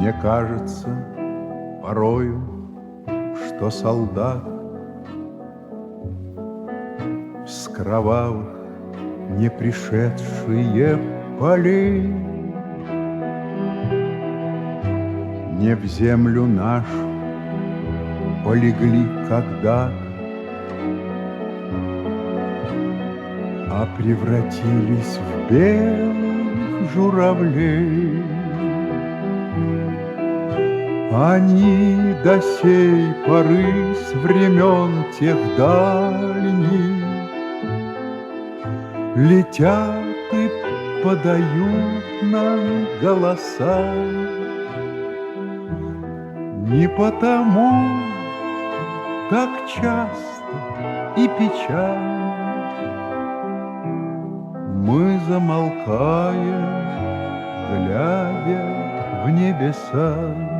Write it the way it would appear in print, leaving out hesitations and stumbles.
Мне кажется порою, что солдат с кровавых не пришедшие полей не в землю нашу полегли когда-то, а превратились в белых журавлей. Они до сей поры с времен тех дальних летят и подают нам голоса. Не потому так часто и печально мы замолкаем, глядя в небеса.